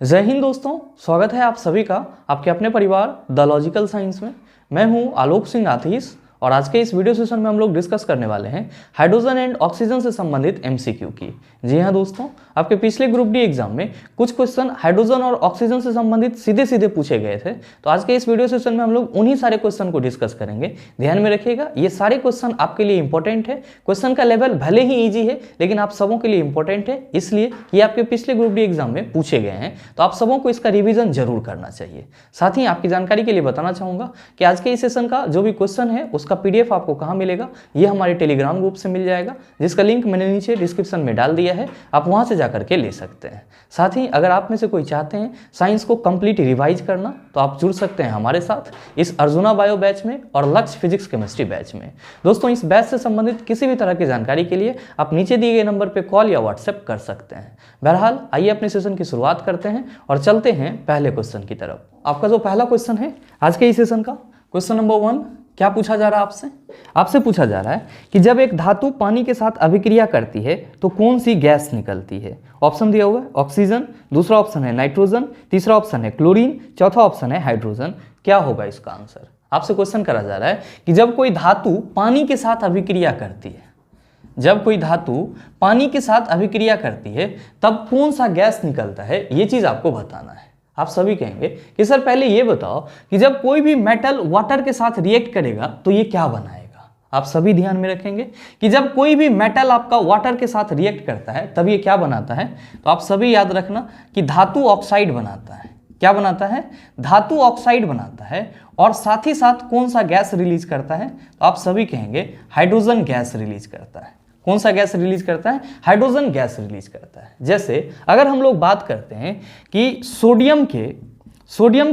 जय हिंद दोस्तों, स्वागत है आप सभी का आपके अपने परिवार द लॉजिकल साइंस में। मैं हूं आलोक सिंह आतिश और आज के इस वीडियो सेशन में हम लोग डिस्कस करने वाले हैं हाइड्रोजन एंड ऑक्सीजन से संबंधित एमसीक्यू की। जी हां दोस्तों, आपके पिछले ग्रुप डी एग्जाम में कुछ क्वेश्चन हाइड्रोजन और ऑक्सीजन से संबंधित सीधे सीधे पूछे गए थे, तो आज के इस वीडियो सेशन में हम लोग उन्हीं सारे क्वेश्चन को डिस्कस करेंगे। ध्यान में रखिएगा, ये सारे क्वेश्चन आपके लिए इंपॉर्टेंट है। क्वेश्चन का लेवल भले ही ईजी है लेकिन आप सबों के लिए इंपॉर्टेंट है, इसलिए ये आपके पिछले ग्रुप डी एग्जाम में पूछे गए हैं, तो आप सबों को इसका रिविजन जरूर करना चाहिए। साथ ही आपकी जानकारी के लिए बताना चाहूंगा कि आज के इस सेशन का जो भी क्वेश्चन है उसका पीडीएफ आपको कहां मिलेगा, ये हमारे टेलीग्राम ग्रुप से मिल जाएगा, जिसका लिंक मैंने नीचे डिस्क्रिप्शन में डाल दिया है, आप वहां से जाकर के ले सकते हैं। साथ ही अगर आप में से कोई चाहते हैं साइंस को कंप्लीट रिवाइज करना तो आप जुड़ सकते हैं हमारे साथ इस अर्जुना बायो बैच में और लक्ष्य फिजिक्स केमिस्ट्री बैच में। दोस्तों, इस बैच से संबंधित किसी भी तरह की जानकारी के लिए आप नीचे दिए गए नंबर पर कॉल या व्हाट्सएप कर सकते हैं। बहरहाल आइए अपने सेशन की शुरुआत करते हैं और चलते हैं पहले क्वेश्चन की तरफ। आपका जो पहला क्वेश्चन है आज के इस सेशन का, क्वेश्चन नंबर 1, क्या पूछा जा रहा है आपसे पूछा जा रहा है कि जब एक धातु पानी के साथ अभिक्रिया करती है तो कौन सी गैस निकलती है। ऑप्शन दिया हुआ है ऑक्सीजन, दूसरा ऑप्शन है नाइट्रोजन, तीसरा ऑप्शन है क्लोरीन, चौथा ऑप्शन है हाइड्रोजन। क्या होगा इसका आंसर? आपसे क्वेश्चन करा जा रहा है कि जब कोई धातु पानी के साथ अभिक्रिया करती है, जब कोई धातु पानी के साथ अभिक्रिया करती है तब कौन सा गैस निकलता है, ये चीज आपको बताना है। आप सभी कहेंगे कि सर पहले ये बताओ कि जब कोई भी मेटल वाटर के साथ रिएक्ट करेगा तो ये क्या बनाएगा। आप सभी ध्यान में रखेंगे कि जब कोई भी मेटल आपका वाटर के साथ रिएक्ट करता है तब ये क्या बनाता है, तो आप सभी याद रखना कि धातु ऑक्साइड बनाता है। क्या बनाता है? धातु ऑक्साइड बनाता है। और साथ ही साथ कौन सा गैस रिलीज करता है, तो आप सभी कहेंगे हाइड्रोजन गैस रिलीज करता है। कौन सा गैस रिलीज करता है? हाइड्रोजन गैस रिलीज करता है। जैसे अगर हम लोग बात करते हैं कि सोडियम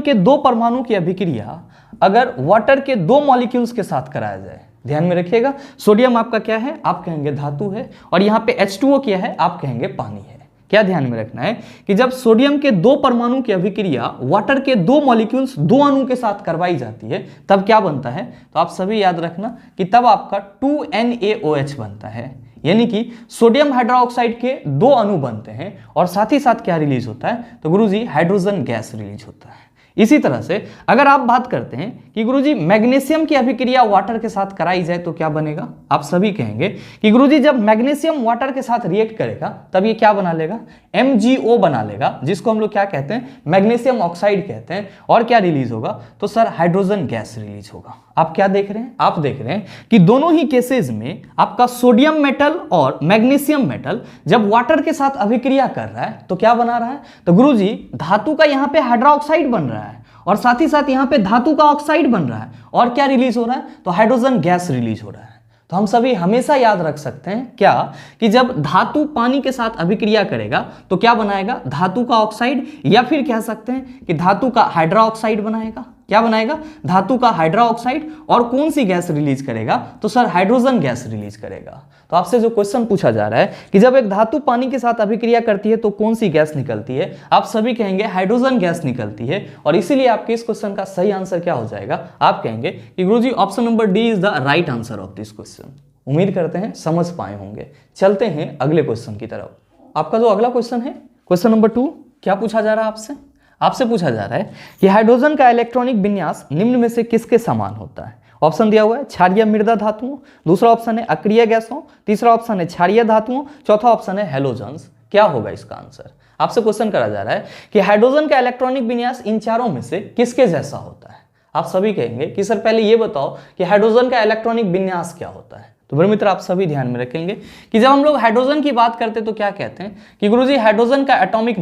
के 2 परमाणु की अभिक्रिया अगर वाटर के 2 मॉलिक्यूल्स के साथ कराया जाए, ध्यान में रखिएगा, सोडियम आपका क्या है, आप कहेंगे धातु है, और यहाँ पे H2O क्या है, आप कहेंगे पानी है। क्या ध्यान में रखना है कि जब सोडियम के 2 परमाणु की अभिक्रिया वाटर के 2 मॉलिक्यूल्स 2 अणु के साथ करवाई जाती है तब क्या बनता है, तो आप सभी याद रखना कि तब आपका 2NaOH बनता है, यानी कि सोडियम हाइड्रोक्साइड के 2 अणु बनते हैं और साथ ही साथ क्या रिलीज होता है, तो गुरुजी हाइड्रोजन गैस रिलीज होता है। इसी तरह से अगर आप बात करते हैं कि गुरुजी मैग्नीशियम की अभिक्रिया वाटर के साथ कराई जाए तो क्या बनेगा, आप सभी कहेंगे कि गुरुजी जब मैग्नीशियम वाटर के साथ रिएक्ट करेगा तब ये क्या बना लेगा, MgO बना लेगा, जिसको हम लोग क्या कहते हैं, मैग्नीशियम ऑक्साइड कहते हैं। और क्या रिलीज होगा, तो सर हाइड्रोजन गैस रिलीज होगा। आप क्या देख रहे हैं, आप देख रहे हैं कि दोनों ही केसेस में आपका सोडियम मेटल और मैग्नीशियम मेटल जब वाटर के साथ अभिक्रिया कर रहा है तो क्या बना रहा है, तो गुरुजी धातु का यहाँ पे हाइड्रोक्साइड बन रहा है और साथ ही साथ यहाँ पे धातु का ऑक्साइड बन रहा है और क्या रिलीज हो रहा है, तो हाइड्रोजन गैस रिलीज हो रहा है। तो हम सभी हमेशा याद रख सकते हैं क्या, कि जब धातु पानी के साथ अभिक्रिया करेगा तो क्या बनाएगा, धातु का ऑक्साइड, या फिर कह सकते हैं कि धातु का हाइड्रोक्साइड बनाएगा। क्या बनाएगा, धातु का हाइड्रोक्साइड। और कौन सी गैस रिलीज करेगा, तो सर हाइड्रोजन गैस रिलीज करेगा। तो आपसे जो क्वेश्चन पूछा जा रहा है कि जब एक धातु पानी के साथ अभिक्रिया करती है तो कौन सी गैस निकलती है, आप सभी कहेंगे हाइड्रोजन गैस निकलती है। और इसीलिए आपके इस क्वेश्चन का सही आंसर क्या हो जाएगा, आप कहेंगे कि गुरुजी option number D is the right answer of this question. उम्मीद करते हैं समझ पाए होंगे। चलते हैं अगले क्वेश्चन की तरफ। आपका जो अगला क्वेश्चन है, क्वेश्चन नंबर 2, क्या पूछा जा रहा है आपसे पूछा जा रहा है कि हाइड्रोजन का इलेक्ट्रॉनिक विन्यास निम्न में से किसके समान होता है। ऑप्शन दिया हुआ है क्षारीय मृदा धातुओं, दूसरा ऑप्शन है अक्रिय गैसों, तीसरा ऑप्शन है क्षारीय धातुओं, चौथा ऑप्शन है हैलोजन्स। क्या होगा इसका आंसर? आपसे क्वेश्चन करा जा रहा है कि हाइड्रोजन का इलेक्ट्रॉनिक विन्यास इन चारों में से किसके जैसा होता है। आप सभी कहेंगे कि सर पहले ये बताओ कि हाइड्रोजन का इलेक्ट्रॉनिक विन्यास क्या होता है। तो मेरे मित्र आप सभी ध्यान में रखेंगे कि जब हम लोग हाइड्रोजन की बात करते हैं तो क्या कहते हैं कि गुरुजी हाइड्रोजन का एटॉमिक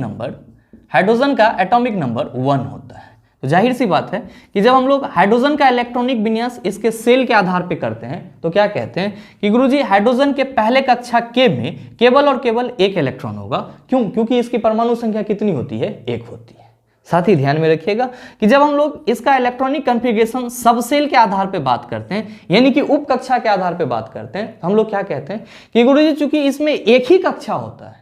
नंबर 1 होता है। तो जाहिर सी बात है कि जब हम लोग हाइड्रोजन का इलेक्ट्रॉनिक विन्यास इसके सेल के आधार पे करते हैं तो क्या कहते हैं कि गुरुजी हाइड्रोजन के पहले कक्षा के में केवल और केवल 1 इलेक्ट्रॉन होगा। क्यों? क्योंकि इसकी परमाणु संख्या कितनी होती है, 1 होती है। साथ ही ध्यान में रखिएगा कि जब हम लोग इसका इलेक्ट्रॉनिक कॉन्फ़िगरेशन सबसेल के आधार पे बात करते हैं, यानी कि उप कक्षा के आधार पे बात करते हैं, हम लोग क्या कहते हैं कि गुरुजी चूंकि इसमें एक ही कक्षा होता है,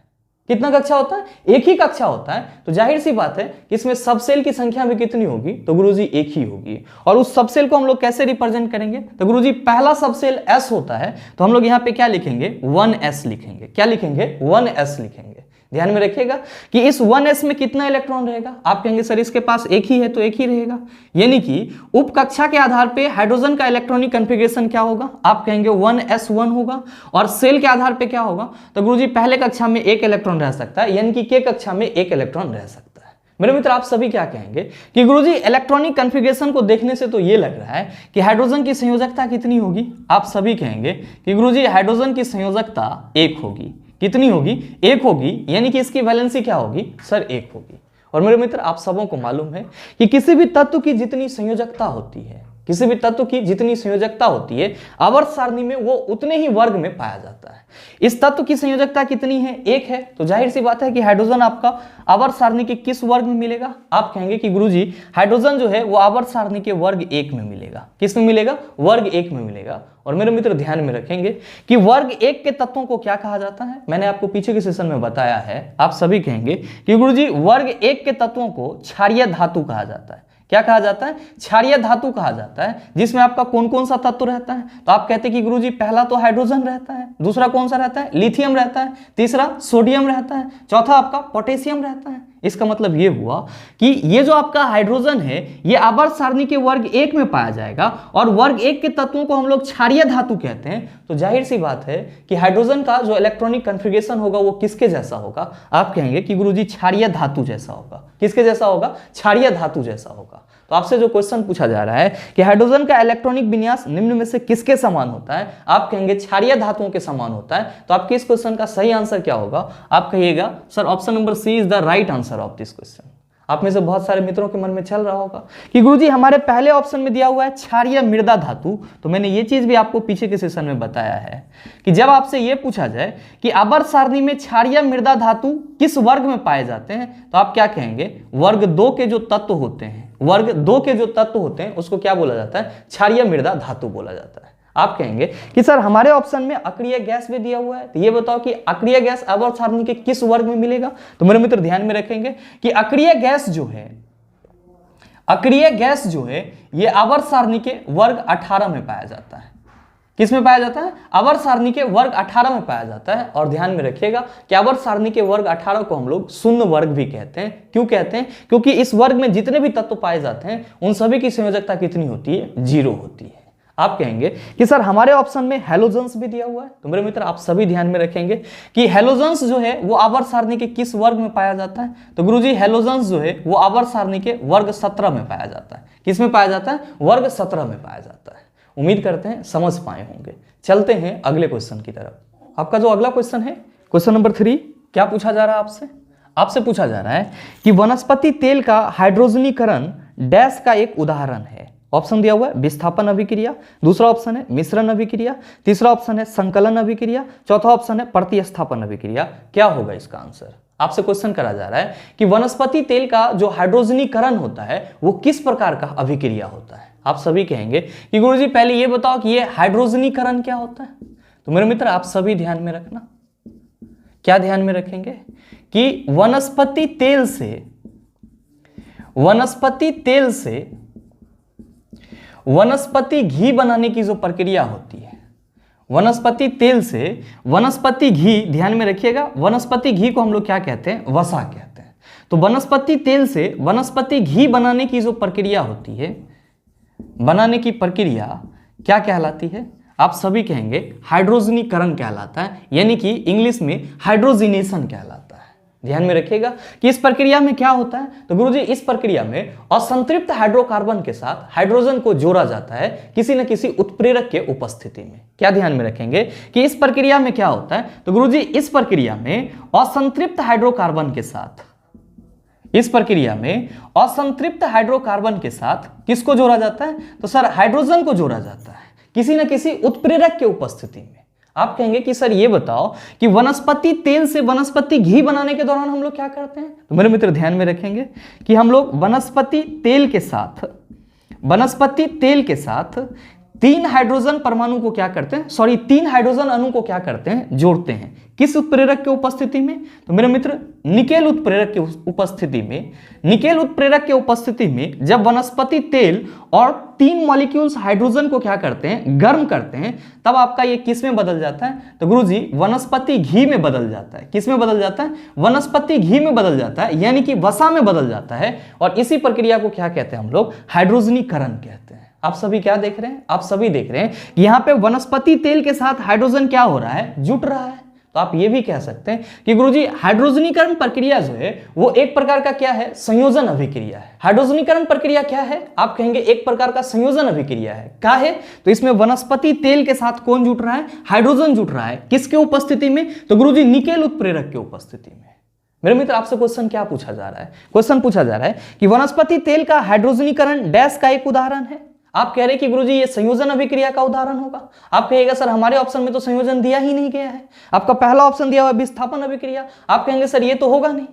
कितना कक्षा होता है, एक ही कक्षा होता है, तो जाहिर सी बात है कि इसमें सबसेल की संख्या भी कितनी होगी, तो गुरुजी एक ही होगी। और उस सबसेल को हम लोग कैसे रिप्रेजेंट करेंगे, तो गुरुजी पहला सबसेल S होता है, तो हम लोग यहाँ पे क्या लिखेंगे, 1s लिखेंगे। क्या लिखेंगे, 1s लिखेंगे। ध्यान में रखिएगा कि इस 1s में कितना इलेक्ट्रॉन रहेगा। आप कहेंगे सर इसके पास एक ही है तो एक ही रहेगा, यानी कि उप कक्षा के आधार पे हाइड्रोजन का इलेक्ट्रॉनिक कॉन्फ़िगरेशन क्या होगा। आप कहेंगे 1s1 होगा। और सेल के आधार पे क्या होगा, तो गुरुजी पहले कक्षा में एक इलेक्ट्रॉन रह सकता है, यानी कि के कक्षा में एक इलेक्ट्रॉन रह सकता है। मेरे मित्र आप सभी क्या कहेंगे कि गुरुजी इलेक्ट्रॉनिक कॉन्फ़िगरेशन को देखने से तो ये लग रहा है कि हाइड्रोजन की संयोजकता कितनी होगी। आप सभी कहेंगे कि गुरुजी हाइड्रोजन की संयोजकता 1 होगी। कितनी होगी, 1 होगी, यानी कि इसकी वैलेंसी क्या होगी सर 1 होगी। और मेरे मित्र आप सबों को मालूम है कि किसी भी तत्व की जितनी संयोजकता होती है, किसी भी तत्व की जितनी संयोजकता होती है आवर्त सारणी में वो उतने ही वर्ग में पाया जाता है। इस तत्व की संयोजकता कितनी है, 1 है, तो जाहिर सी बात है कि हाइड्रोजन आपका आवर्त सारणी के किस वर्ग में मिलेगा। आप कहेंगे कि गुरुजी हाइड्रोजन जो है वो आवर्त सारणी के वर्ग 1 में मिलेगा। किस में मिलेगा, वर्ग 1 में मिलेगा। और मेरे मित्र ध्यान में रखेंगे कि वर्ग 1 के तत्वों को क्या कहा जाता है, मैंने आपको पीछे के सेशन में बताया है। आप सभी कहेंगे कि गुरुजी वर्ग 1 के तत्वों को क्षारीय धातु कहा जाता है। क्या कहा जाता है, क्षारीय धातु कहा जाता है, जिसमें आपका कौन कौन सा तत्व रहता है। तो आप कहते हैं कि गुरुजी पहला तो हाइड्रोजन रहता है, दूसरा कौन सा रहता है, लिथियम रहता है, तीसरा सोडियम रहता है, चौथा आपका पोटेशियम रहता है। इसका मतलब ये हुआ कि ये जो आपका हाइड्रोजन है ये आवर्त सारणी के वर्ग 1 में पाया जाएगा और वर्ग 1 के तत्वों को हम लोग क्षारीय धातु कहते हैं। तो जाहिर सी बात है कि हाइड्रोजन का जो इलेक्ट्रॉनिक कॉन्फ़िगरेशन होगा वो किसके जैसा होगा। आप कहेंगे कि गुरुजी क्षारीय धातु जैसा होगा। किसके जैसा होगा, क्षारीय धातु जैसा होगा। तो आपसे जो क्वेश्चन पूछा जा रहा है कि हाइड्रोजन का इलेक्ट्रॉनिक विन्यास निम्न में से किसके समान होता है, आप कहेंगे क्षारीय धातुओं के समान होता है। तो आपके इस क्वेश्चन का सही आंसर क्या होगा, आप कहिएगा sir option number C is the right answer of this question. आप में से बहुत सारे मित्रों के मन में चल रहा होगा कि गुरुजी हमारे पहले ऑप्शन में दिया हुआ है क्षारीय मृदा धातु। तो मैंने ये चीज भी आपको पीछे के सेशन में बताया है कि जब आपसे ये पूछा जाए कि आवर्त सारणी में क्षारीय मृदा धातु किस वर्ग में पाए जाते हैं, तो आप क्या कहेंगे, वर्ग 2 के जो तत्व होते हैं, वर्ग 2 के जो तत्व होते हैं उसको क्या बोला जाता है, क्षारीय मृदा धातु बोला जाता है। आप कहेंगे कि सर हमारे ऑप्शन में अक्रिय गैस भी दिया हुआ है, तो ये बताओ कि अक्रिय गैस आवर्त सारणी के किस वर्ग में मिलेगा। तो मेरे मित्र ध्यान में रखेंगे कि अक्रिय गैस जो है, अक्रिय गैस जो है ये आवर्त सारणी के वर्ग 18 में पाया जाता है। किस में पाया जाता है, आवर्त सारणी के वर्ग 18 में पाया जाता है। और ध्यान में रखिएगा कि आवर्त सारणी के वर्ग 18 को हम लोग शून्य वर्ग भी कहते हैं। क्यों कहते हैं, क्योंकि इस वर्ग में जितने भी तत्व पाए जाते हैं उन सभी की संयोजकता कितनी होती है, 0 होती है। आप कहेंगे कि सर हमारे ऑप्शन में हैलोजेंस भी दिया हुआ है। तो मेरे मित्र आप सभी ध्यान में रखेंगे कि हैलोजेंस जो है वो आवर्त सारणी के किस वर्ग में पाया जाता है। तो गुरुजी हैलोजेंस जो है वो आवर्त सारणी के वर्ग 17 में पाया जाता है। किस में पाया जाता है, वर्ग 17 में पाया जाता है। उम्मीद करते हैं समझ पाए होंगे। चलते हैं अगले क्वेश्चन की तरफ। आपका जो अगला क्वेश्चन है, क्वेश्चन नंबर 3, क्या पूछा जा रहा है आपसे, आपसे पूछा जा रहा है कि वनस्पति तेल का हाइड्रोजनीकरण डैश का एक उदाहरण है। ऑप्शन दिया हुआ है विस्थापन अभिक्रिया, दूसरा ऑप्शन है मिश्रण अभिक्रिया, तीसरा ऑप्शन है संकलन अभिक्रिया, चौथा ऑप्शन है प्रतिस्थापन अभिक्रिया। क्या होगा इसका आंसर। आपसे क्वेश्चन करा जा रहा है कि वनस्पति तेल का जो हाइड्रोजनीकरण होता है वो किस प्रकार का अभिक्रिया होता है। आप सभी कहेंगे कि गुरुजी पहले ये बताओ कि ये हाइड्रोजनीकरण क्या होता है। तो मेरे मित्र आप सभी ध्यान में रखना, क्या ध्यान में रखेंगे कि वनस्पति तेल से वनस्पति घी बनाने की जो प्रक्रिया होती है, वनस्पति तेल से वनस्पति घी, ध्यान में रखिएगा वनस्पति घी को हम लोग क्या कहते हैं, वसा कहते हैं। तो वनस्पति तेल से वनस्पति घी बनाने की जो प्रक्रिया होती है, बनाने की प्रक्रिया क्या कहलाती है, आप सभी कहेंगे हाइड्रोजनीकरण कहलाता है, यानी कि इंग्लिश में हाइड्रोजिनेशन कहलाता है। ध्यान में रखिएगा कि इस प्रक्रिया में क्या होता है। तो गुरुजी इस प्रक्रिया में असंतृप्त हाइड्रोकार्बन के साथ हाइड्रोजन को जोड़ा जाता है किसी न किसी उत्प्रेरक के उपस्थिति में। क्या ध्यान में रखेंगे कि इस प्रक्रिया में क्या होता है। तो गुरुजी इस प्रक्रिया में असंतृप्त हाइड्रोकार्बन के साथ, इस प्रक्रिया में असंतृप्त हाइड्रोकार्बन के साथ किसको जोड़ा जाता है, तो सर हाइड्रोजन को जोड़ा जाता है किसी न किसी उत्प्रेरक के उपस्थिति में। आप कहेंगे कि सर ये बताओ कि वनस्पति तेल से वनस्पति घी बनाने के दौरान हम लोग क्या करते हैं। तो मेरे मित्र ध्यान में रखेंगे कि हम लोग वनस्पति तेल के साथ तीन हाइड्रोजन परमाणु को क्या करते हैं, सॉरी 3 हाइड्रोजन अणु को क्या करते हैं, जोड़ते हैं। किस उत्प्रेरक के उपस्थिति में? तो मेरे मित्र निकेल उत्प्रेरक के उपस्थिति में। निकेल उत्प्रेरक के उपस्थिति में जब वनस्पति तेल और 3 मॉलिक्यूल्स हाइड्रोजन को क्या करते हैं, गर्म करते हैं, तब आपका ये किस में बदल जाता है? तो गुरुजी वनस्पति घी में बदल जाता है। किस में बदल जाता है? वनस्पति घी में बदल जाता है, यानी कि वसा में बदल जाता है। और इसी प्रक्रिया को क्या कहते हैं हम लोग? हाइड्रोजनीकरण कहते हैं। आप सभी क्या देख रहे हैं? आप सभी देख रहे हैं कि यहाँ पे वनस्पति तेल के साथ हाइड्रोजन क्या हो रहा है, जुट रहा है। तो आप ये भी कह सकते हैं कि गुरुजी हाइड्रोजनीकरण प्रक्रिया जो है वो एक प्रकार का क्या है, संयोजन अभिक्रिया है। हाइड्रोजनीकरण प्रक्रिया क्या है? आप कहेंगे एक प्रकार का संयोजन अभिक्रिया है। क्या है? तो इसमें वनस्पति तेल के साथ कौन जुट रहा है? हाइड्रोजन जुट रहा है। किसके उपस्थिति में? तो गुरुजी निकेल उत्प्रेरक के उपस्थिति में। मेरे मित्र आपसे क्वेश्चन क्या पूछा जा रहा है? क्वेश्चन पूछा जा रहा है कि वनस्पति तेल का हाइड्रोजनीकरण डैश का एक उदाहरण है। आप कह रहे हैं कि गुरुजी ये संयोजन अभिक्रिया का उदाहरण होगा। आप कहेगा सर हमारे ऑप्शन में तो संयोजन दिया ही नहीं गया है, आपका पहला ऑप्शन दिया हुआ है विस्थापन अभिक्रिया। आप कहेंगे सर ये तो होगा नहीं,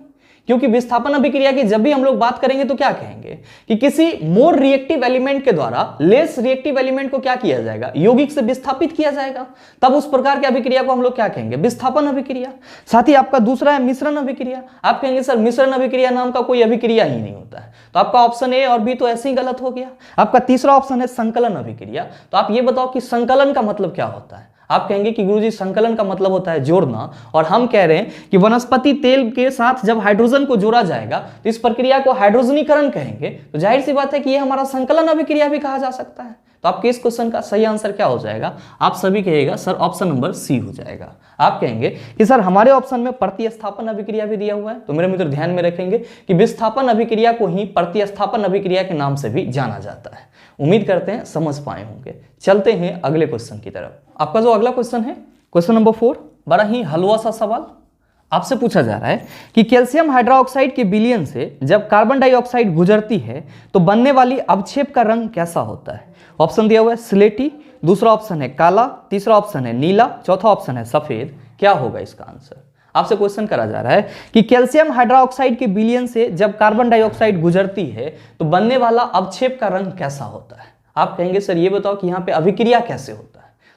क्योंकि विस्थापन अभिक्रिया की जब भी हम लोग बात करेंगे तो क्या कहेंगे कि किसी मोर रिएक्टिव एलिमेंट के द्वारा लेस रिएक्टिव एलिमेंट को क्या किया जाएगा, यौगिक से विस्थापित किया जाएगा, तब उस प्रकार की अभिक्रिया को हम लोग क्या कहेंगे, विस्थापन अभिक्रिया। साथ ही आपका दूसरा है मिश्रण अभिक्रिया। आप कहेंगे सर मिश्रण अभिक्रिया नाम का कोई अभिक्रिया ही नहीं होता है, तो आपका ऑप्शन ए और बी तो ऐसे ही गलत हो गया। आपका तीसरा ऑप्शन है संकलन अभिक्रिया। तो आप ये बताओ कि संकलन का मतलब क्या होता है? आप कहेंगे कि गुरुजी संकलन का मतलब होता है जोड़ना, और हम कह रहे हैं कि वनस्पति तेल के साथ जब हाइड्रोजन को जोड़ा जाएगा तो इस प्रक्रिया को हाइड्रोजनीकरण कहेंगे। तो जाहिर सी बात है कि ये हमारा संकलन अभिक्रिया भी कहा जा सकता है। तो आपके इस क्वेश्चन का सही आंसर क्या हो जाएगा? आप सभी कहेगा सर ऑप्शन नंबर सी हो जाएगा। आप कहेंगे कि सर हमारे ऑप्शन में प्रतिस्थापन अभिक्रिया भी दिया हुआ है। तो मेरे मित्र ध्यान में रखेंगे कि विस्थापन अभिक्रिया को ही प्रतिस्थापन अभिक्रिया के नाम से भी जाना जाता है। उम्मीद करते हैं समझ पाए होंगे। चलते हैं अगले क्वेश्चन की तरफ। आपका जो अगला क्वेश्चन है, क्वेश्चन नंबर 4, बड़ा ही हलवा सा सवाल आपसे पूछा जा रहा है कि कैल्शियम हाइड्रोक्साइड के विलयन से जब कार्बन डाइऑक्साइड गुजरती है तो बनने वाली अवक्षेप का रंग कैसा होता है? ऑप्शन दिया हुआ है स्लेटी, दूसरा ऑप्शन है काला, तीसरा ऑप्शन है नीला, चौथा ऑप्शन है सफेद। क्या होगा इसका आंसर? आपसे क्वेश्चन करा जा रहा है कि कैल्शियम हाइड्रोक्साइड के विलयन से जब कार्बन डाइऑक्साइड गुजरती है तो बनने वाला अवक्षेप का रंग कैसा होता है? आप कहेंगे सर ये बताओ कि यहाँ पे अभिक्रिया कैसे होता है?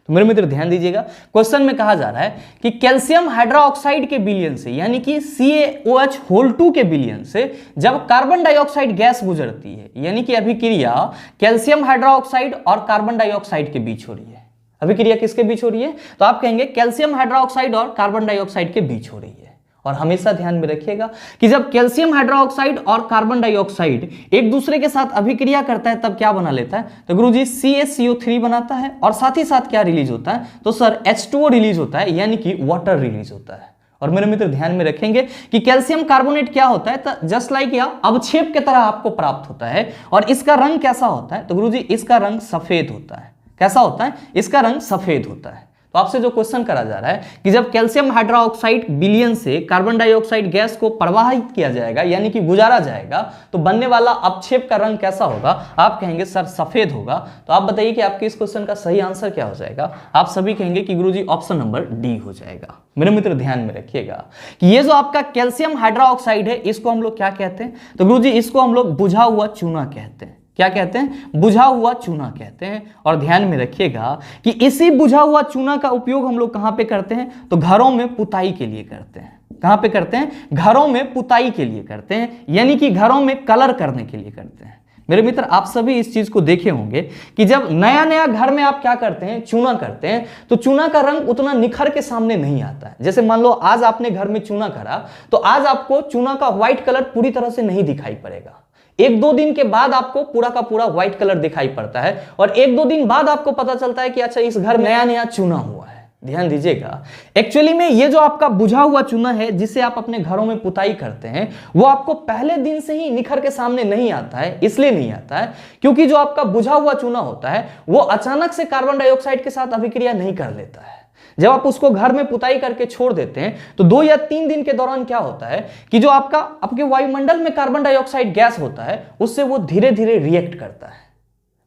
तो मेरे मित्र ध्यान दीजिएगा, क्वेश्चन में कहा जा रहा है कि कैल्शियम हाइड्रोक्साइड के विलयन से, यानी कि CaOH2 के विलयन से जब कार्बन डाइऑक्साइड गैस गुजरती है, यानी कि अभिक्रिया कैल्शियम हाइड्रोक्साइड और कार्बन डाइऑक्साइड के बीच हो रही है। अभिक्रिया किसके बीच हो रही है? तो आप कहेंगे कैल्शियम हाइड्रोक्साइड और कार्बन डाइऑक्साइड के बीच हो रही है। और हमेशा ध्यान में रखिएगा कि जब कैल्शियम हाइड्रोक्साइड और कार्बन डाइऑक्साइड एक दूसरे के साथ अभिक्रिया करता है तब क्या बना लेता है? तो गुरुजी CaCO3 बनाता है, और साथ ही साथ क्या रिलीज होता है? तो सर H2O रिलीज होता है, यानी कि वाटर रिलीज होता है। और मेरे मित्र ध्यान में रखेंगे कि कैल्शियम कार्बोनेट क्या होता है? तो जस्ट लाइक या अवक्षेप की तरह आपको प्राप्त होता है। और इसका रंग कैसा होता है? तो गुरुजी इसका रंग सफेद होता है। कैसा होता है? इसका रंग सफेद होता है। तो आपसे जो क्वेश्चन करा जा रहा है कि जब कैल्शियम हाइड्रोक्साइड विलयन से कार्बन डाइऑक्साइड गैस को प्रवाहित किया जाएगा, यानी कि गुजारा जाएगा, तो बनने वाला अवक्षेप का रंग कैसा होगा? आप कहेंगे सर सफेद होगा। तो आप बताइए कि आपके इस क्वेश्चन का सही आंसर क्या हो जाएगा? आप सभी कहेंगे कि गुरुजी ऑप्शन नंबर डी हो जाएगा। मेरे मित्र ध्यान में रखिएगा कि ये जो आपका कैल्शियम हाइड्रोक्साइड है इसको हम लोग क्या कहते हैं? तो गुरुजी इसको हम लोग बुझा हुआ चूना कहते हैं। क्या कहते हैं? बुझा हुआ चूना कहते हैं। और ध्यान में रखिएगा कि इसी बुझा हुआ चूना का उपयोग हम लोग कहां पे करते हैं? तो घरों में पुताई के लिए करते हैं। कहां पे करते हैं? घरों में पुताई के लिए करते हैं, यानी कि घरों में कलर करने के लिए करते हैं। मेरे मित्र आप सभी इस चीज को देखे होंगे कि जब नया नया घर में आप क्या करते हैं? चूना करते हैं, तो चूना का रंग उतना निखर के सामने नहीं आता है। जैसे मान लो आज आपने घर में चूना करा, तो आज आपको चूना का व्हाइट कलर पूरी तरह से नहीं दिखाई पड़ेगा। 1-2 दिन के बाद आपको पूरा का पूरा व्हाइट कलर दिखाई पड़ता है, और 1-2 दिन बाद आपको पता चलता है कि अच्छा इस घर में नया नया चूना हुआ है। ध्यान दीजिएगा, एक्चुअली में ये जो आपका बुझा हुआ चूना है जिसे आप अपने घरों में पुताई करते हैं, वो आपको पहले दिन से ही निखर के सामने नहीं आता है। इसलिए नहीं आता है क्योंकि जो आपका बुझा हुआ चूना होता है वो अचानक से कार्बन डाइऑक्साइड के साथ अभिक्रिया नहीं कर लेता है। जब आप उसको घर में पुताई करके छोड़ देते हैं तो 2 या 3 दिन के दौरान क्या होता है कि जो आपके वायुमंडल में कार्बन डाइऑक्साइड गैस होता है उससे वो धीरे धीरे रिएक्ट करता है।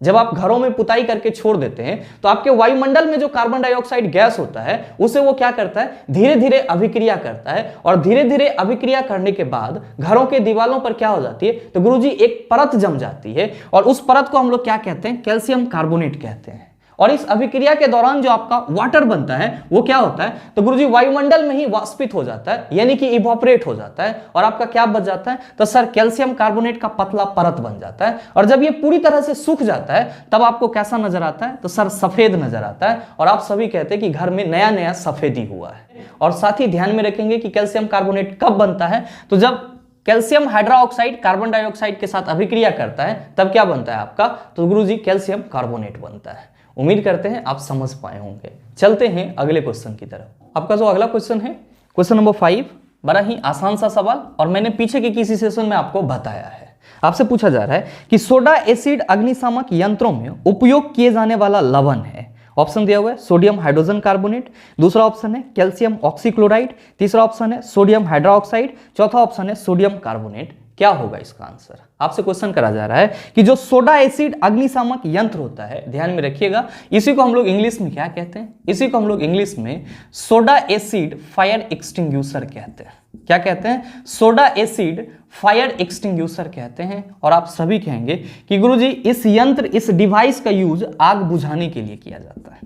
जब आप घरों में पुताई करके छोड़ देते हैं तो आपके वायुमंडल में जो कार्बन डाइऑक्साइड गैस होता है उसे वो क्या करता है? धीरे धीरे अभिक्रिया करता है, और धीरे धीरे अभिक्रिया करने के बाद घरों के दीवारों पर क्या हो जाती है? तो गुरुजी एक परत जम जाती है, और उस परत को हम लोग क्या कहते हैं? कैल्शियम कार्बोनेट कहते हैं। और इस अभिक्रिया के दौरान जो आपका वाटर बनता है वो क्या होता है, तो गुरुजी वायुमंडल में ही वाष्पित हो जाता है, यानी कि इवोपरेट हो जाता है, और आपका क्या बच जाता है, तो सर कैल्शियम कार्बोनेट का पतला परत बन जाता है। और जब ये पूरी तरह से सूख जाता है तब आपको कैसा नजर आता है, तो सर सफेद नजर आता है, और आप सभी कहते हैं कि घर में नया नया सफेदी हुआ है। और साथ ही ध्यान में रखेंगे कि कैल्शियम कार्बोनेट कब बनता है, तो जब कैल्शियम हाइड्रोक्साइड कार्बन डाइऑक्साइड के साथ अभिक्रिया करता है तब क्या बनता है आपका, तो गुरुजी कैल्शियम कार्बोनेट बनता है। उम्मीद करते हैं आप समझ पाए होंगे। चलते हैं अगले क्वेश्चन की तरफ। आपका जो अगला क्वेश्चन है, क्वेश्चन नंबर 5, बड़ा ही आसान सा सवाल, और मैंने पीछे के किसी सेशन में आपको बताया है। आपसे पूछा जा रहा है कि सोडा एसिड अग्निशामक यंत्रों में उपयोग किए जाने वाला लवण है। ऑप्शन दिया हुआ है सोडियम हाइड्रोजन कार्बोनेट, दूसरा ऑप्शन है कैल्शियम ऑक्सीक्लोराइड, तीसरा ऑप्शन है सोडियम हाइड्रोक्साइड, चौथा ऑप्शन है सोडियम कार्बोनेट। क्या होगा इसका आंसर? आपसे क्वेश्चन करा जा रहा है कि जो सोडा एसिड अग्निशामक यंत्र होता है, ध्यान में रखिएगा, इसी को हम लोग इंग्लिश में क्या कहते हैं, इसी को हम लोग इंग्लिश में सोडा एसिड फायर एक्सटिंग्यूशर कहते हैं। क्या कहते हैं? सोडा एसिड फायर एक्सटिंग्यूशर कहते हैं। और आप सभी कहेंगे कि गुरुजी इस यंत्र, इस डिवाइस का यूज आग बुझाने के लिए किया जाता है।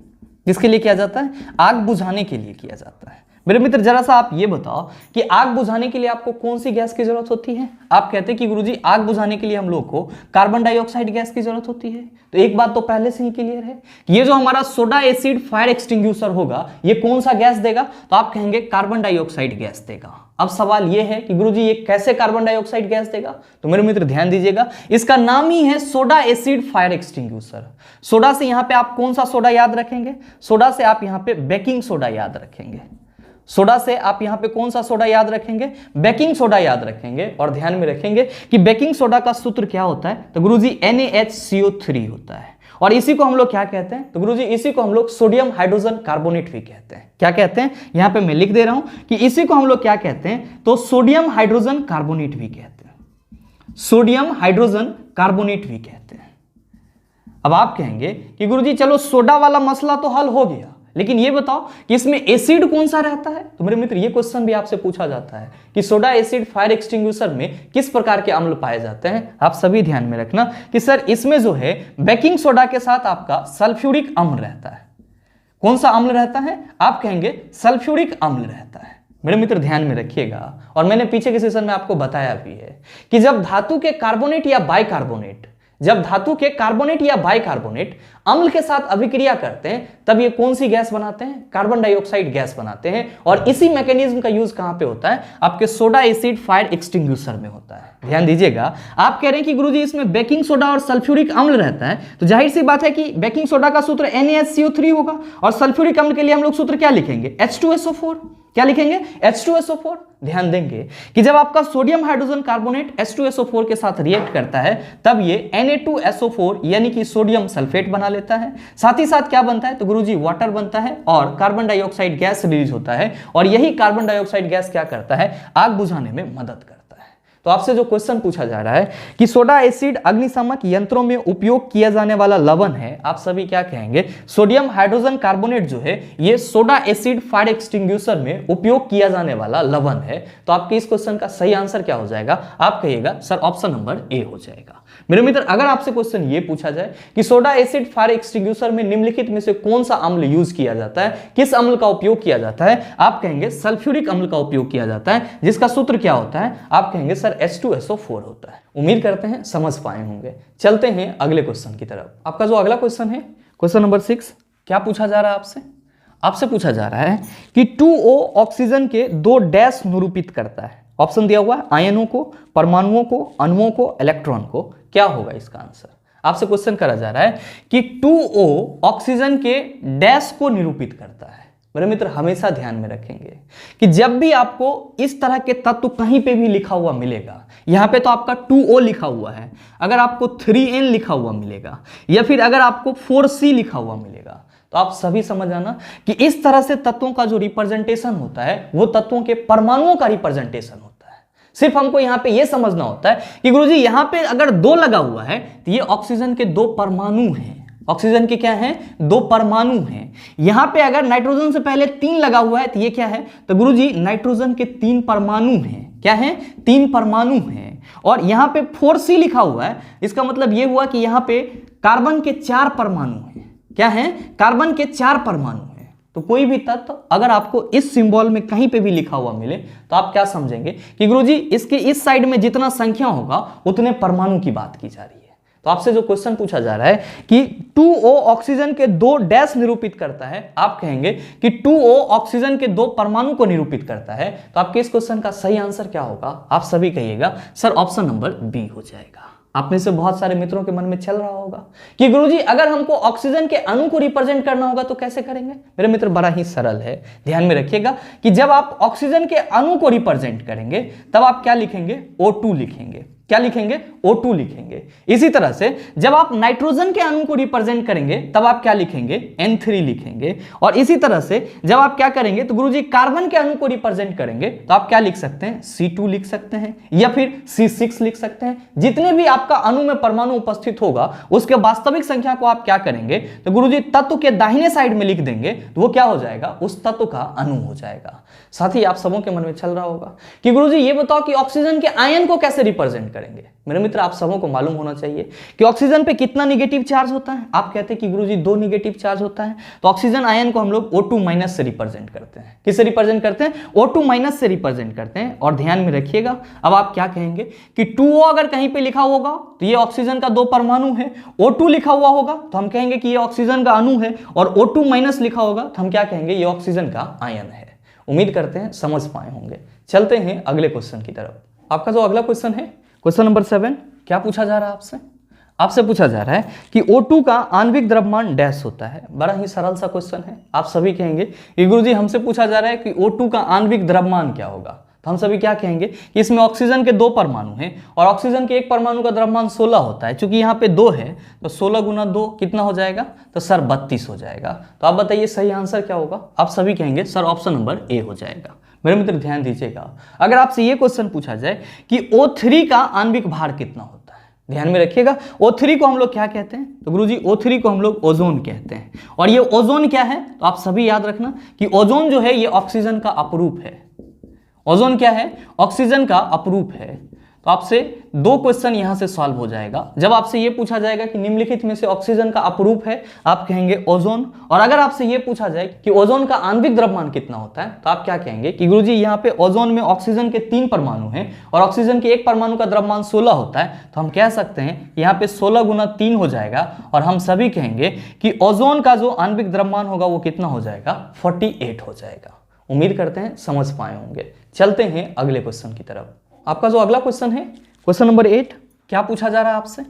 किसके लिए किया जाता है? आग बुझाने के लिए किया जाता है। मेरे मित्र जरा सा आप ये बताओ कि आग बुझाने के लिए आपको कौन सी गैस की जरूरत होती है? आप कहते हैं कि गुरुजी आग बुझाने के लिए हम लोग को कार्बन डाइऑक्साइड गैस की जरूरत होती है। तो एक बात तो पहले से ही क्लियर है कि ये जो हमारा सोडा एसिड फायर एक्सटिंग्यूशर होगा ये कौन सा गैस देगा, तो आप कहेंगे कार्बन डाइऑक्साइड गैस देगा। अब सवाल ये है कि गुरुजी ये कैसे कार्बन डाइऑक्साइड गैस देगा, तो मेरे मित्र ध्यान दीजिएगा, इसका नाम ही है soda acid fire extinguisher. Soda से यहां पे आप कौन सा सोडा याद रखेंगे? सोडा से आप यहां पे बेकिंग सोडा याद रखेंगे। सोडा से आप यहां पे कौन सा सोडा याद रखेंगे? बेकिंग सोडा याद रखेंगे। और ध्यान में रखेंगे कि बेकिंग सोडा का सूत्र क्या होता है, तो गुरुजी NaHCO3 होता है। और इसी को हम लोग क्या कहते हैं, तो गुरुजी इसी को हम लोग सोडियम हाइड्रोजन कार्बोनेट भी कहते हैं। क्या कहते हैं? यहां पे मैं लिख दे रहा हूं कि इसी को हम लोग क्या कहते हैं, तो सोडियम हाइड्रोजन कार्बोनेट भी कहते हैं। सोडियम हाइड्रोजन कार्बोनेट भी कहते हैं। अब आप कहेंगे कि गुरुजी चलो सोडा वाला मसला तो हल हो गया, लेकिन ये बताओ कि इसमें एसिड कौन सा रहता है? तो मेरे मित्र ये क्वेश्चन भी आपसे पूछा जाता है कि सोडा एसिड फायर एक्सटिंग्यूशर में किस प्रकार के अम्ल पाए जाते हैं। आप सभी ध्यान में रखना कि सर इसमें जो है बेकिंग सोडा के साथ आपका सल्फ्यूरिक अम्ल रहता है। कौन सा अम्ल रहता है? आप कहेंगे सल्फ्यूरिक अम्ल रहता है। मेरे मित्र ध्यान में रखिएगा, और मैंने पीछे के सेशन में आपको बताया भी है कि जब धातु के कार्बोनेट या बाइकार्बोनेट, जब धातु के कार्बोनेट या बाइकार्बोनेट अम्ल के साथ अभिक्रिया करते हैं तब ये कौन सी गैस बनाते हैं? कार्बन डाइऑक्साइड गैस बनाते हैं। और इसी मैकेनिज्म का यूज कहां पे होता है? आपके सोडा एसिड फायर एक्सटिंग्यूशर में होता है। ध्यान दीजिएगा, आप कह रहे हैं कि गुरुजी इसमें बेकिंग सोडा और सल्फ्यूरिक अम्ल रहता है, तो जाहिर सी बात है कि बेकिंग सोडा का सूत्र NaHCO3 होगा, और सल्फ्यूरिक अम्ल के लिए हम लोग सूत्र क्या लिखेंगे? H2SO4। क्या लिखेंगे? H2SO4। ध्यान देंगे कि जब आपका सोडियम हाइड्रोजन कार्बोनेट H2SO4 के साथ रिएक्ट करता है तब ये Na2SO4 यानी कि सोडियम सल्फेट बना लेता है। साथ ही साथ क्या बनता है, तो गुरुजी वाटर बनता है और कार्बन डाइऑक्साइड गैस रिलीज होता है, और यही कार्बन डाइऑक्साइड गैस क्या करता है? आग बुझाने में मदद करता है। तो आपसे जो क्वेश्चन पूछा जा रहा है कि सोडा एसिड अग्निशामक यंत्रों में उपयोग किया जाने वाला लवण है, आप सभी क्या कहेंगे? सोडियम हाइड्रोजन कार्बोनेट जो है ये सोडा एसिड फायर एक्सटिंग्यूशर में उपयोग किया जाने वाला लवण है। तो आपके इस क्वेश्चन का सही आंसर क्या हो जाएगा? आप कहिएगा सर ऑप्शन नंबर ए हो जाएगा। मेरे मित्र अगर आपसे क्वेश्चन ये पूछा जाए कि सोडा एसिड फायर एक्सटिंग्यूशर में निम्नलिखित में से कौन सा अम्ल यूज किया जाता है, किस अम्ल का उपयोग किया जाता है, आप कहेंगे सल्फ्यूरिक अम्ल का उपयोग किया जाता है, जिसका सूत्र क्या होता है? आप कहेंगे सर H2SO4 होता है। उम्मीद करते हैं समझ पाए होंगे। चलते हैं अगले क्वेश्चन की तरफ। आपका जो अगला क्वेश्चन है, क्वेश्चन नंबर 6, क्या पूछा जा रहा है आपसे? आपसे पूछा जा रहा है कि 2O ऑक्सीजन के 2 डैश निरूपित करता है। ऑप्शन दिया हुआ है आयनों को, परमाणुओं को, अणुओं को, इलेक्ट्रॉन को। क्या होगा इसका आंसर? आपसे क्वेश्चन करा जा रहा है कि 2O ऑक्सीजन के डैश को निरूपित करता है। मेरे मित्र हमेशा ध्यान में रखेंगे कि जब भी आपको इस तरह के तत्व कहीं पे भी लिखा हुआ मिलेगा, यहां पे तो आपका 2O लिखा हुआ है, अगर आपको 3N लिखा हुआ मिलेगा या फिर अगर आपको 4C लिखा हुआ मिलेगा, तो आप सभी समझ आना कि इस तरह से तत्वों का जो रिप्रेजेंटेशन होता है वो तत्वों के परमाणुओं का रिप्रेजेंटेशन होता है। सिर्फ हमको यहां पे ये समझना होता है कि गुरुजी यहां पे अगर 2 लगा हुआ है तो ये ऑक्सीजन के 2 परमाणु हैं। ऑक्सीजन के क्या हैं? 2 परमाणु हैं। यहां पे अगर नाइट्रोजन से पहले 3 लगा हुआ है तो ये क्या है? तो गुरुजी नाइट्रोजन के 3 परमाणु हैं। क्या है? 3 परमाणु हैं। और यहां पे 4C लिखा हुआ है, इसका मतलब ये हुआ कि यहां पे कार्बन के 4 परमाणु हैं। क्या है, कार्बन के 4 परमाणु हैं। तो कोई भी तत्व अगर आपको इस सिंबल में कहीं पे भी लिखा हुआ मिले तो आप क्या समझेंगे कि गुरुजी इसके इस साइड में जितना संख्या होगा उतने परमाणु की बात की जा रही है। तो आपसे जो क्वेश्चन पूछा जा रहा है कि 2O ऑक्सीजन के 2 डैश निरूपित करता है, आप कहेंगे कि 2O ऑक्सीजन के 2 परमाणु को निरूपित करता है। तो आपके इस क्वेश्चन का सही आंसर क्या होगा? आप सभी कहिएगा सर ऑप्शन नंबर बी हो जाएगा। आप में से बहुत सारे मित्रों के मन में चल रहा होगा कि गुरुजी अगर हमको ऑक्सीजन के अणु को रिप्रेजेंट करना होगा तो कैसे करेंगे? मेरे मित्र बड़ा ही सरल है, ध्यान में रखिएगा कि जब आप ऑक्सीजन के अणु को रिप्रेजेंट करेंगे तब आप क्या लिखेंगे? O2 लिखेंगे। क्या लिखेंगे? O2 लिखेंगे। इसी तरह से जब आप नाइट्रोजन के अणु को रिप्रेजेंट करेंगे तब आप क्या लिखेंगे? N3 लिखेंगे। और इसी तरह से जब आप क्या करेंगे तो गुरुजी कार्बन के अणु को रिप्रेजेंट करेंगे तो आप क्या लिख सकते हैं? C2 लिख सकते हैं या फिर C6 लिख सकते हैं। जितने भी आपका अणु में परमाणु उपस्थित होगा उसके वास्तविक संख्या को आप क्या करेंगे तो गुरुजी तत्व के दाहिने साइड में लिख देंगे तो वो क्या हो जाएगा? उस तत्व का अणु हो जाएगा। साथ ही आप सबों के मन में चल रहा होगा कि गुरुजी ये बताओ कि ऑक्सीजन के आयन को कैसे रिप्रेजेंट करेंगे? मेरे मित्र आप सबों को मालूम होना चाहिए कि ऑक्सीजन पे कितना निगेटिव चार्ज होता है। आप कहते हैं कि गुरुजी 2 निगेटिव चार्ज होता है, तो ऑक्सीजन आयन को हम लोग O2- से रिप्रेजेंट करते हैं। किससे रिप्रेजेंट करते हैं? O2- से रिप्रेजेंट करते हैं। और ध्यान में रखिएगा, अब आप क्या कहेंगे कि 2O अगर कहीं पे लिखा होगा तो ये ऑक्सीजन का 2 परमाणु है, O2 लिखा हुआ होगा तो हम कहेंगे कि ये ऑक्सीजन का अणु है, और O2- लिखा होगा तो हम क्या कहेंगे? ये ऑक्सीजन का आयन है। उम्मीद करते हैं समझ पाए होंगे। चलते हैं अगले क्वेश्चन की तरफ। आपका जो अगला क्वेश्चन है, क्वेश्चन नंबर 7, क्या पूछा जा रहा है आपसे? आपसे पूछा जा रहा है कि O2 का आणविक द्रव्यमान डैश होता है। बड़ा ही सरल सा क्वेश्चन है। आप सभी कहेंगे कि गुरुजी हमसे पूछा जा रहा है कि O2 का आणविक द्रव्यमान क्या होगा, तो हम सभी क्या कहेंगे कि इसमें ऑक्सीजन के 2 परमाणु हैं और ऑक्सीजन के एक परमाणु का द्रव्यमान 16 होता है। चूंकि यहाँ पे 2 है तो 16 गुना 2 कितना हो जाएगा? तो सर 32 हो जाएगा। तो आप बताइए सही आंसर क्या होगा? आप सभी कहेंगे सर ऑप्शन नंबर ए हो जाएगा। मेरे मित्र ध्यान दीजिएगा, अगर आपसे ये क्वेश्चन पूछा जाए कि O3 का आणविक भार कितना होता है, ध्यान में रखिएगा, O3 को हम लोग क्या कहते हैं? तो गुरुजी O3 को हम लोग ओजोन कहते हैं। और ये ओजोन क्या है? तो आप सभी याद रखना कि ओजोन जो है ये ऑक्सीजन का अपरूप है। ओजोन क्या है? ऑक्सीजन का अपरूप है। तो आपसे 2 क्वेश्चन यहां से सॉल्व हो जाएगा। जब आपसे यह पूछा जाएगा कि निम्नलिखित में से ऑक्सीजन का अपरूप है, आप कहेंगे ओजोन। और अगर आपसे यह पूछा जाए कि ओजोन का आणविक द्रव्यमान कितना होता है, तो आप क्या कहेंगे कि गुरुजी यहाँ पे ओजोन में ऑक्सीजन के 3 परमाणु हैं और ऑक्सीजन के एक परमाणु का द्रव्यमान 16 होता है। तो हम कह सकते हैं यहाँ पे 16 गुना 3 हो जाएगा और हम सभी कहेंगे कि ओजोन का जो आणविक द्रव्यमान होगा वो कितना हो जाएगा? 48 हो जाएगा। उम्मीद करते हैं समझ पाए होंगे। चलते हैं अगले क्वेश्चन की तरफ। आपका जो अगला क्वेश्चन है, क्वेश्चन नंबर 8, क्या पूछा जा रहा है आपसे?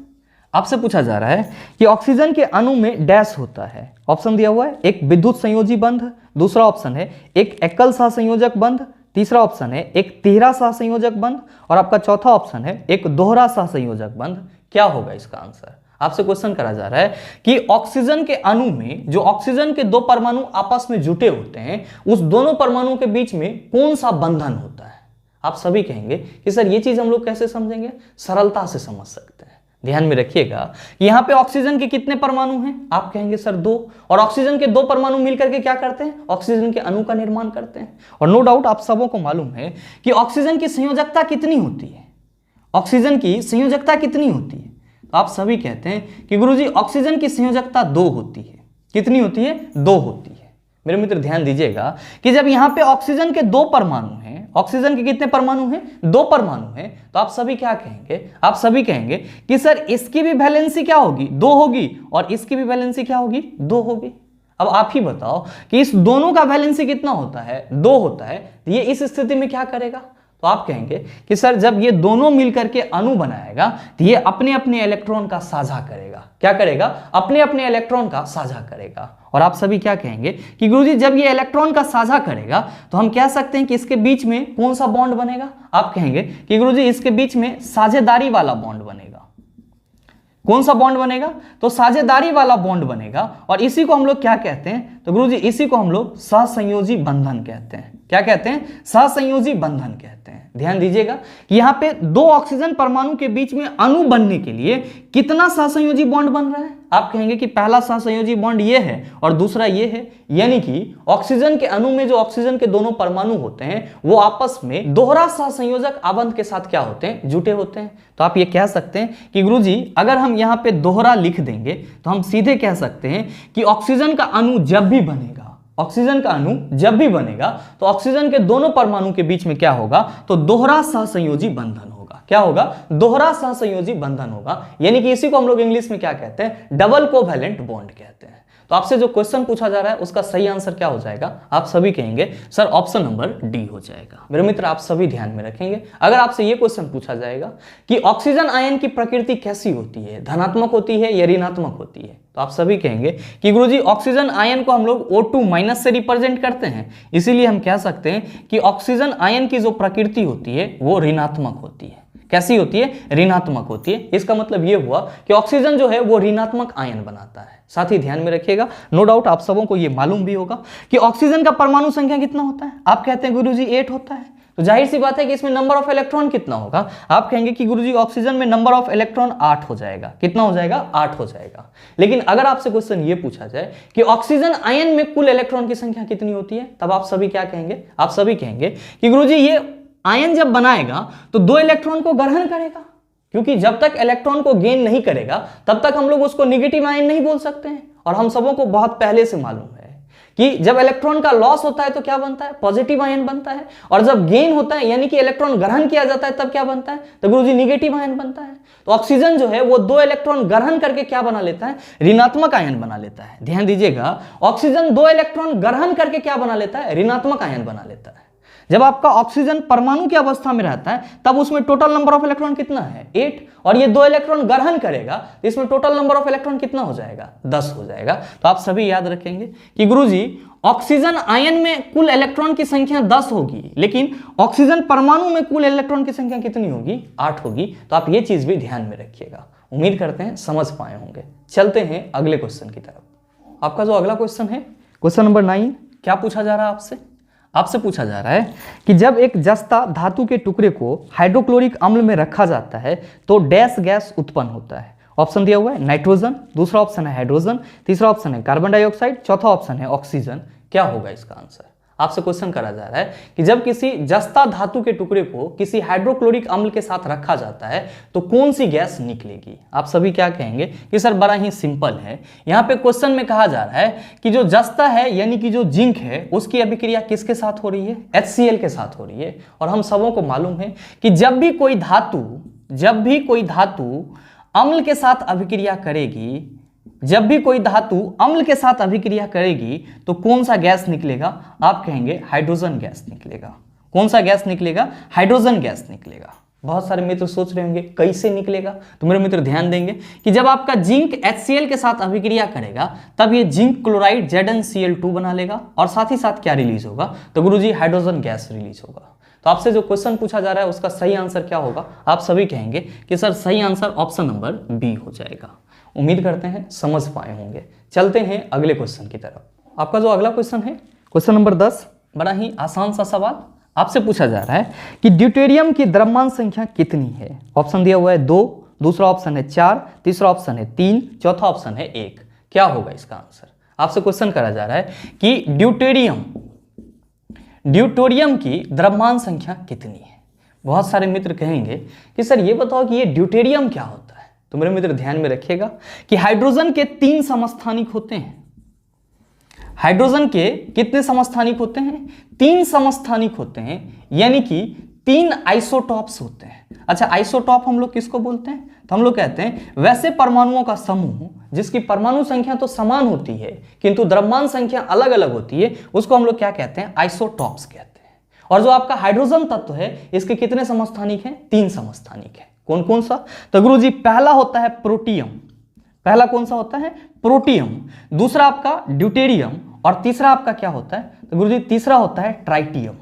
आपसे पूछा जा रहा है कि ऑक्सीजन के अणु में डैश होता है। ऑप्शन दिया हुआ है, एक विद्युत संयोजी बंध, दूसरा ऑप्शन है एक एकल सहसंयोजक बंध, तीसरा ऑप्शन है एक तिहरा सहसंयोजक बंध, और आपका चौथा ऑप्शन है एक दोहरा सहसंयोजक बंध। क्या होगा इसका आंसर? आपसे क्वेश्चन करा जा रहा है कि ऑक्सीजन के अणु में जो ऑक्सीजन के 2 परमाणु आपस में जुटे होते हैं, उस दोनों परमाणुओं के बीच में कौन सा बंधन होता है? आप सभी कहेंगे कि सर ये चीज हम लोग कैसे समझेंगे? सरलता से समझ सकते हैं। ध्यान में रखिएगा, यहाँ पे ऑक्सीजन के कितने परमाणु हैं? आप कहेंगे सर 2, और ऑक्सीजन के 2 परमाणु मिलकर के क्या करते हैं? ऑक्सीजन के अणु का निर्माण करते हैं। और नो डाउट आप सबों को मालूम है कि ऑक्सीजन की संयोजकता कितनी होती है? ऑक्सीजन की संयोजकता कितनी होती है? तो आप सभी कहते हैं कि गुरुजी ऑक्सीजन की संयोजकता 2 होती है। कितनी होती है? 2 होती है। मेरे मित्र ध्यान दीजिएगा कि जब यहाँ पे ऑक्सीजन के 2 परमाणु हैं, ऑक्सीजन के कितने परमाणु हैं? 2 परमाणु हैं, तो आप सभी क्या कहेंगे? आप सभी कहेंगे कि सर इसकी भी वैलेंसी क्या होगी? 2 होगी, और इसकी भी वैलेंसी क्या होगी? 2 होगी। अब आप ही बताओ कि इस दोनों का वैलेंसी कितना होता है? 2 होता है। ये इस स्थिति में क्या करेगा? तो आप कहेंगे कि सर जब ये दोनों मिलकर के अणु बनाएगा तो ये अपने अपने इलेक्ट्रॉन का साझा करेगा। क्या करेगा? अपने अपने इलेक्ट्रॉन का साझा करेगा। और आप सभी क्या कहेंगे कि गुरुजी जब ये इलेक्ट्रॉन का साझा करेगा तो हम कह सकते हैं कि इसके बीच में कौन सा बॉन्ड बनेगा? आप कहेंगे कि गुरुजी इसके बीच में साझेदारी वाला बॉन्ड बनेगा। कौन सा बॉन्ड बनेगा? तो साझेदारी वाला बॉन्ड बनेगा। और इसी को हम लोग क्या कहते हैं? तो गुरुजी इसी को हम लोग सहसंयोजी बंधन कहते हैं। क्या कहते हैं? सहसंयोजी बंधन कहते हैं। ध्यान दीजिएगा कि यहाँ पे दो ऑक्सीजन परमाणु के बीच में अणु बनने के लिए कितना सहसंयोजी बॉन्ड बन रहा है? आप कहेंगे कि पहला सहसंयोजी बॉन्ड ये है और दूसरा ये है, यानी कि ऑक्सीजन के अणु में जो ऑक्सीजन के दोनों परमाणु होते हैं वो आपस में दोहरा सहसंयोजक आबंध के साथ क्या होते हैं? जुटे होते हैं। तो आप ये कह सकते हैं कि गुरुजी अगर हम यहाँ पे दोहरा लिख देंगे तो हम सीधे कह सकते हैं कि ऑक्सीजन का अणु जब भी बनेगा, ऑक्सीजन का अणु जब भी बनेगा तो ऑक्सीजन के दोनों परमाणु के बीच में क्या होगा? तो दोहरा सहसंयोजी बंधन होगा। क्या होगा? दोहरा सहसंयोजी बंधन होगा, यानी कि इसी को हम लोग इंग्लिश में क्या कहते हैं? डबल कोवैलेंट बॉन्ड कहते हैं। तो आपसे जो क्वेश्चन पूछा जा रहा है उसका सही आंसर क्या हो जाएगा? आप सभी कहेंगे सर ऑप्शन नंबर डी हो जाएगा। मेरे मित्र आप सभी ध्यान में रखेंगे, अगर आपसे ये क्वेश्चन पूछा जाएगा कि ऑक्सीजन आयन की प्रकृति कैसी होती है, धनात्मक होती है या ऋणात्मक होती है, तो आप सभी कहेंगे कि गुरुजी ऑक्सीजन आयन को हम लोग O2- से रिप्रेजेंट करते हैं, इसीलिए हम कह सकते हैं कि ऑक्सीजन आयन की जो प्रकृति होती है वो ऋणात्मक होती है। कैसी होती है? ऋणात्मक होती है। इसका मतलब ये हुआ कि ऑक्सीजन जो है वो ऋणात्मक आयन बनाता है। साथ ही ध्यान में रखिएगा, नो डाउट आप सबों को ये मालूम भी होगा कि ऑक्सीजन का परमाणु संख्या कितना होता है? आप कहते हैं गुरुजी 8 होता है, तो जाहिर सी बात है कि इसमें नंबर ऑफ इलेक्ट्रॉन कितना होगा? आप कहेंगे कि गुरुजी ऑक्सीजन में नंबर ऑफ इलेक्ट्रॉन 8 हो जाएगा। कितना हो जाएगा? 8 हो जाएगा। लेकिन अगर आपसे क्वेश्चन ये पूछा जाए कि ऑक्सीजन आयन में कुल इलेक्ट्रॉन की संख्या कितनी होती है, तब आप सभी क्या कहेंगे? आप सभी कहेंगे कि गुरुजी ये आयन जब बनाएगा तो 2 इलेक्ट्रॉन को ग्रहण करेगा, क्योंकि जब तक इलेक्ट्रॉन को गेन नहीं करेगा तब तक हम लोग उसको निगेटिव आयन नहीं बोल सकते हैं। और हम सबों को बहुत पहले से मालूम है कि जब इलेक्ट्रॉन का लॉस होता है तो क्या बनता है? पॉजिटिव आयन बनता है, और जब गेन होता है यानी कि इलेक्ट्रॉन ग्रहण किया जाता है तब क्या बनता है? तो गुरुजी निगेटिव आयन बनता है। तो ऑक्सीजन जो है वो 2 इलेक्ट्रॉन ग्रहण करके क्या बना लेता है? ऋणात्मक आयन बना लेता है। ध्यान दीजिएगा, ऑक्सीजन 2 इलेक्ट्रॉन ग्रहण करके क्या बना लेता है? ऋणात्मक आयन बना लेता है। जब आपका ऑक्सीजन परमाणु की अवस्था में रहता है तब उसमें टोटल नंबर ऑफ इलेक्ट्रॉन कितना है? 8, और ये 2 इलेक्ट्रॉन ग्रहण करेगा तो इसमें टोटल नंबर ऑफ इलेक्ट्रॉन कितना हो जाएगा? 10 हो जाएगा। तो आप सभी याद रखेंगे कि गुरुजी ऑक्सीजन आयन में कुल इलेक्ट्रॉन की संख्या 10 होगी, लेकिन ऑक्सीजन परमाणु में कुल इलेक्ट्रॉन की संख्या कितनी होगी? 8 होगी। तो आप ये चीज भी ध्यान में रखिएगा। उम्मीद करते हैं समझ पाए होंगे। चलते हैं अगले क्वेश्चन की तरफ। आपका जो अगला क्वेश्चन है, क्वेश्चन नंबर 9, क्या पूछा जा रहा है आपसे? आपसे पूछा जा रहा है कि जब एक जस्ता धातु के टुकड़े को हाइड्रोक्लोरिक अम्ल में रखा जाता है तो डैश गैस उत्पन्न होता है। ऑप्शन दिया हुआ है नाइट्रोजन, दूसरा ऑप्शन है हाइड्रोजन, तीसरा ऑप्शन है कार्बन डाइऑक्साइड, चौथा ऑप्शन है ऑक्सीजन। क्या होगा इसका आंसर? आपसे क्वेश्चन करा जा रहा है कि जब किसी जस्ता धातु के टुकड़े को किसी हाइड्रोक्लोरिक अम्ल के साथ रखा जाता है तो कौन सी गैस निकलेगी? आप सभी क्या कहेंगे कि सर बड़ा ही सिंपल है। यहाँ पे क्वेश्चन में कहा जा रहा है कि जो जस्ता है यानी कि जो जिंक है उसकी अभिक्रिया किसके साथ हो रही है? HCl के साथ हो रही है। और हम सबों को मालूम है कि जब भी कोई धातु अम्ल के साथ अभिक्रिया करेगी, जब भी कोई धातु अम्ल के साथ अभिक्रिया करेगी तो कौन सा गैस निकलेगा? आप कहेंगे हाइड्रोजन गैस निकलेगा। कौन सा गैस निकलेगा? हाइड्रोजन गैस निकलेगा। बहुत सारे मित्र सोच रहे होंगे कैसे निकलेगा, तो मेरे मित्र ध्यान देंगे कि जब आपका जिंक HCl के साथ अभिक्रिया करेगा तब ये जिंक क्लोराइड ZnCl2 बना लेगा, और साथ ही साथ क्या रिलीज होगा? तो गुरुजी हाइड्रोजन गैस रिलीज होगा। तो आपसे जो क्वेश्चन पूछा जा रहा है उसका सही आंसर क्या होगा? आप सभी कहेंगे कि सर सही आंसर ऑप्शन नंबर बी हो जाएगा। उम्मीद करते हैं समझ पाए होंगे। चलते हैं अगले क्वेश्चन की तरफ। आपका जो अगला क्वेश्चन है, क्वेश्चन नंबर 10, बड़ा ही आसान सा सवाल। आपसे पूछा जा रहा है कि ड्यूटेरियम की द्रव्यमान संख्या कितनी है? ऑप्शन दिया हुआ है 2, दूसरा ऑप्शन है 4, तीसरा ऑप्शन है 3, चौथा ऑप्शन है 1। क्या होगा इसका आंसर? आपसे क्वेश्चन करा जा रहा है कि ड्यूटेरियम की द्रव्यमान संख्या कितनी है? बहुत सारे मित्र कहेंगे कि सर ये बताओ कि ये ड्यूटेरियम क्या होता है। तो मेरे मित्र ध्यान में रखिएगा कि हाइड्रोजन के 3 समस्थानिक होते हैं। हाइड्रोजन के कितने समस्थानिक होते हैं? 3 समस्थानिक होते हैं, यानी कि 3 आइसोटॉप्स होते हैं। अच्छा, आइसोटॉप हम लोग किसको बोलते हैं? तो हम लोग कहते हैं वैसे परमाणुओं का समूह जिसकी परमाणु संख्या तो समान होती है किंतु द्रव्यमान संख्या अलग अलग होती है, उसको हम लोग क्या कहते हैं? आइसोटॉप्स कहते हैं। और जो आपका हाइड्रोजन तत्व है इसके कितने समस्थानिक हैं? 3 समस्थानिक है। कौन कौन सा? तो गुरुजी पहला होता है प्रोटियम। पहला कौन सा होता है? प्रोटियम। दूसरा आपका ड्यूटेरियम, और तीसरा आपका क्या होता है? तो गुरुजी तीसरा होता है ट्राइटियम।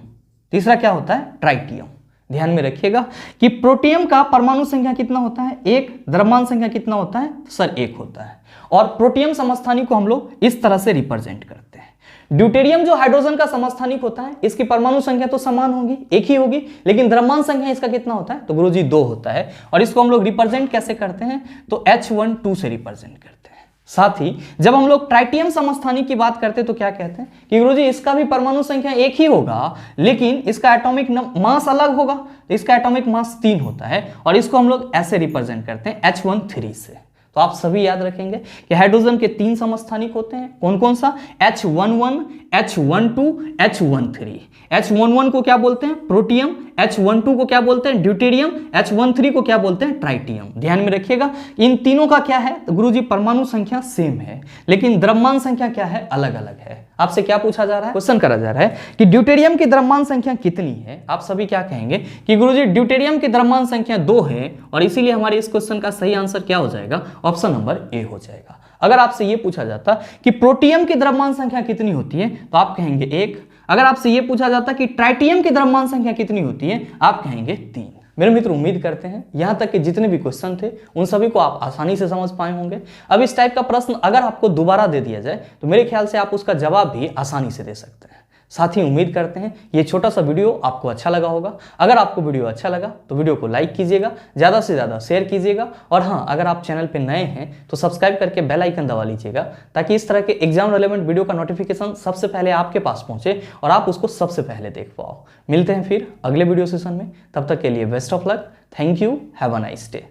तीसरा क्या होता है? ट्राइटियम। ध्यान में रखिएगा कि प्रोटियम का परमाणु संख्या कितना होता है? 1। द्रव्यमान संख्या कितना होता है? सर 1 होता है। और प्रोटियम समस्थानिक को हम लोग इस तरह से रिप्रेजेंट करते हैं। ड्यूटेरियम जो हाइड्रोजन का समस्थानिक होता है, इसकी परमाणु संख्या तो समान होगी, एक ही होगी, लेकिन द्रव्यमान संख्या इसका कितना होता है? तो गुरुजी 2 होता है। और इसको हम लोग रिप्रेजेंट कैसे करते हैं? तो H12 से रिप्रेजेंट करते हैं। साथ ही जब हम लोग ट्राइटियम समस्थानिक की बात करते हैं तो क्या कहते हैं कि गुरुजी इसका भी परमाणु संख्या एक ही होगा, लेकिन इसका एटॉमिक मास अलग होगा। तो इसका एटॉमिक मास 3 होता है और इसको हम लोग ऐसे रिप्रेजेंट करते हैं H13 से। तो आप सभी याद रखेंगे कि हाइड्रोजन के 3 समस्थानिक होते हैं। कौन कौन सा? H11, H12, H13। H11 को क्या बोलते हैं? प्रोटियम। H12 को क्या बोलते हैं? ड्यूटेरियम। H13 को क्या बोलते हैं? ट्राइटियम। ध्यान में रखिएगा, इन तीनों का क्या है? तो गुरुजी परमाणु संख्या सेम है, लेकिन द्रव्यमान संख्या क्या है? अलग अलग है। आपसे क्या पूछा जा रहा है? क्वेश्चन करा जा रहा है कि ड्यूटेरियम की द्रव्यमान संख्या कितनी है? आप सभी क्या कहेंगे कि गुरुजी ड्यूटेरियम की द्रव्यमान संख्या 2 है, और इसीलिए हमारे इस क्वेश्चन का सही आंसर क्या हो जाएगा? ऑप्शन नंबर ए हो जाएगा। अगर आपसे ये पूछा जाता कि प्रोटियम की द्रव्यमान संख्या कितनी होती है, तो आप कहेंगे 1। अगर आपसे ये पूछा जाता कि ट्राइटियम की द्रव्यमान संख्या कितनी होती है, आप कहेंगे 3। मेरे मित्र, उम्मीद करते हैं यहां तक कि जितने भी क्वेश्चन थे उन सभी को आप आसानी से समझ पाए होंगे। अब इस टाइप का प्रश्न अगर आपको दोबारा दे दिया जाए तो मेरे ख्याल से आप उसका जवाब भी आसानी से दे सकते हैं। साथ ही उम्मीद करते हैं ये छोटा सा वीडियो आपको अच्छा लगा होगा। अगर आपको वीडियो अच्छा लगा तो वीडियो को लाइक कीजिएगा, ज़्यादा से ज़्यादा शेयर कीजिएगा, और हाँ, अगर आप चैनल पे नए हैं तो सब्सक्राइब करके बेल आइकन दबा लीजिएगा, ताकि इस तरह के एग्जाम रिलेवेंट वीडियो का नोटिफिकेशन सबसे पहले आपके पास पहुंचे और आप उसको सबसे पहले देख पाओ। मिलते हैं फिर अगले वीडियो सेशन में, तब तक के लिए best of luck. Thank you, have a nice day.